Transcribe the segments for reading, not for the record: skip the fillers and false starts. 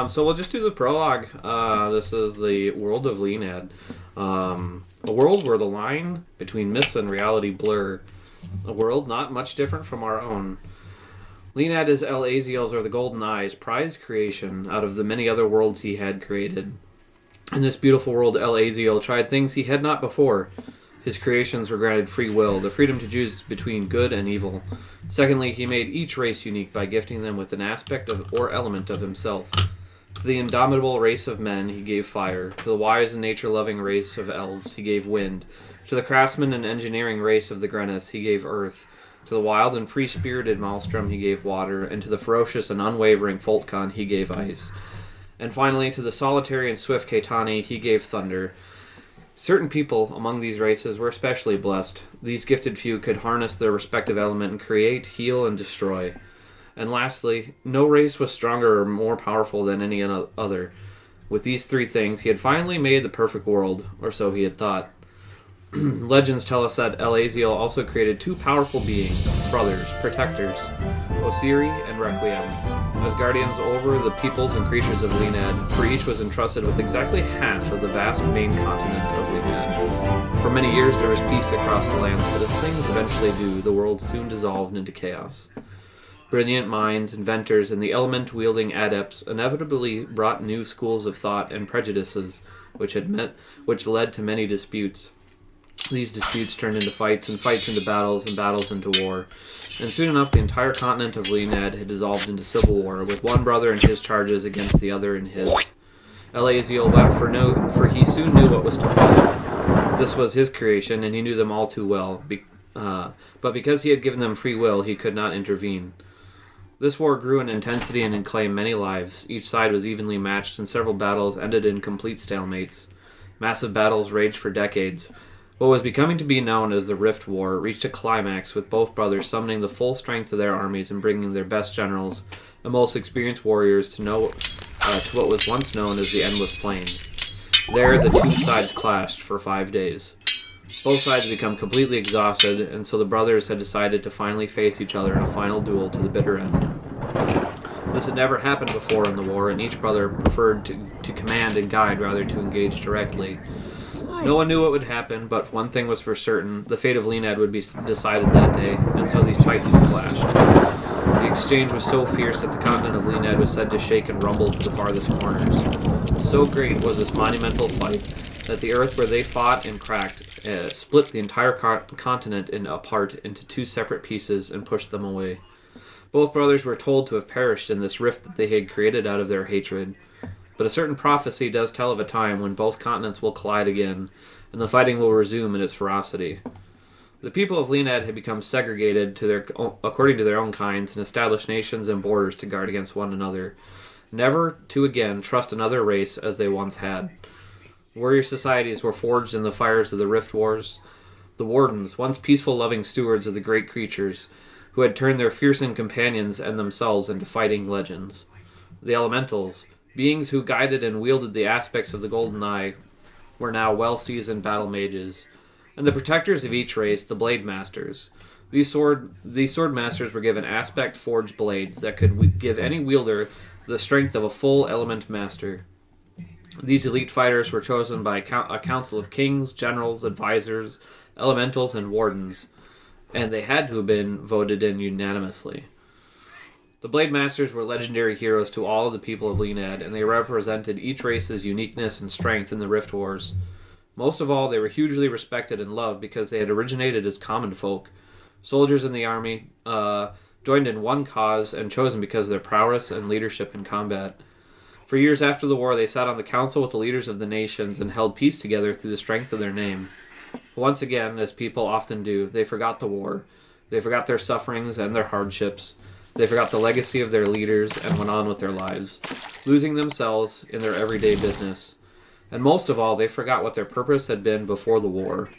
So we'll just do the prologue. This is the world of Leinad. A world where the line between myths and reality blur. A world not much different from our own. Leinad is El Aziel's, or the Golden Eye's, prized creation out of the many other worlds he had created. In this beautiful world, El Aziel tried things he had not before. His creations were granted free will, the freedom to choose between good and evil. Secondly, he made each race unique by gifting them with an aspect of or element of himself. To the indomitable race of men, he gave fire. To the wise and nature-loving race of elves, he gave wind. To the craftsman and engineering race of the Grennis, he gave earth. To the wild and free-spirited Maelstrom, he gave water. And to the ferocious and unwavering Foltkon, he gave ice. And finally, to the solitary and swift Caetani, he gave thunder. Certain people among these races were especially blessed. These gifted few could harness their respective element and create, heal, and destroy. And lastly, no race was stronger or more powerful than any other. With these three things, he had finally made the perfect world, or so he had thought. Legends tell us that El Aziel also created two powerful beings, brothers, protectors, Osiri and Requiem, as guardians over the peoples and creatures of Leinad, for each was entrusted with exactly half of the vast main continent of Leinad. For many years there was peace across the lands, but as things eventually do, the world soon dissolved into chaos. Brilliant minds, inventors, and the element-wielding adepts inevitably brought new schools of thought and prejudices, which led to many disputes. These disputes turned into fights, and fights into battles, and battles into war. And soon enough, the entire continent of Leinad had dissolved into civil war, with one brother and his charges against the other and his. El Aziel wept for he soon knew what was to follow. This was his creation, and he knew them all too well. But because he had given them free will, he could not intervene. This war grew in intensity and claimed many lives. Each side was evenly matched, and several battles ended in complete stalemates. Massive battles raged for decades. What was becoming to be known as the Rift War reached a climax, with both brothers summoning the full strength of their armies and bringing their best generals and most experienced warriors to what was once known as the Endless Plains. There, the two sides clashed for 5 days. Both sides had become completely exhausted, and so the brothers had decided to finally face each other in a final duel to the bitter end. This had never happened before in the war, and each brother preferred to command and guide rather to engage directly. No one knew what would happen, but one thing was for certain: the fate of Leinad would be decided that day, and so these titans clashed. The exchange was so fierce that the continent of Leinad was said to shake and rumble to the farthest corners. So great was this monumental fight that the earth where they fought and cracked split the entire continent apart into two separate pieces and pushed them away. Both brothers were told to have perished in this rift that they had created out of their hatred. But a certain prophecy does tell of a time when both continents will collide again, and the fighting will resume in its ferocity. The people of Leinad had become segregated according to their own kinds, and established nations and borders to guard against one another, never to again trust another race as they once had. Warrior societies were forged in the fires of the Rift Wars. The Wardens, once peaceful, loving stewards of the great creatures, who had turned their fearsome companions and themselves into fighting legends. The Elementals, beings who guided and wielded the aspects of the Golden Eye, were now well-seasoned battle mages. And the protectors of each race, the Blade Masters. These sword masters were given aspect-forged blades that could give any wielder the strength of a full element master. These elite fighters were chosen by a council of kings, generals, advisors, elementals, and wardens, and they had to have been voted in unanimously. The Blade Masters were legendary heroes to all of the people of Leinad, and they represented each race's uniqueness and strength in the Rift Wars. Most of all, they were hugely respected and loved because they had originated as common folk. Soldiers in the army joined in one cause and chosen because of their prowess and leadership in combat. For years after the war, they sat on the council with the leaders of the nations and held peace together through the strength of their name. Once again, as people often do, they forgot the war. They forgot their sufferings and their hardships. They forgot the legacy of their leaders and went on with their lives, losing themselves in their everyday business. And most of all, they forgot what their purpose had been before the war.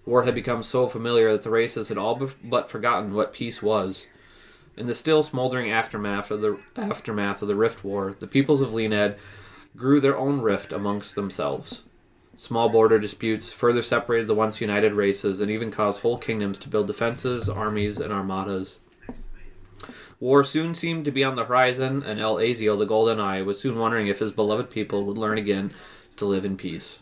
War had become so familiar that the races had all but forgotten what peace was. In the still smoldering aftermath of the Rift War, the peoples of Leinad grew their own rift amongst themselves. Small border disputes further separated the once united races and even caused whole kingdoms to build defenses, armies, and armadas. War soon seemed to be on the horizon, and El Aziel, the Golden Eye, was soon wondering if his beloved people would learn again to live in peace.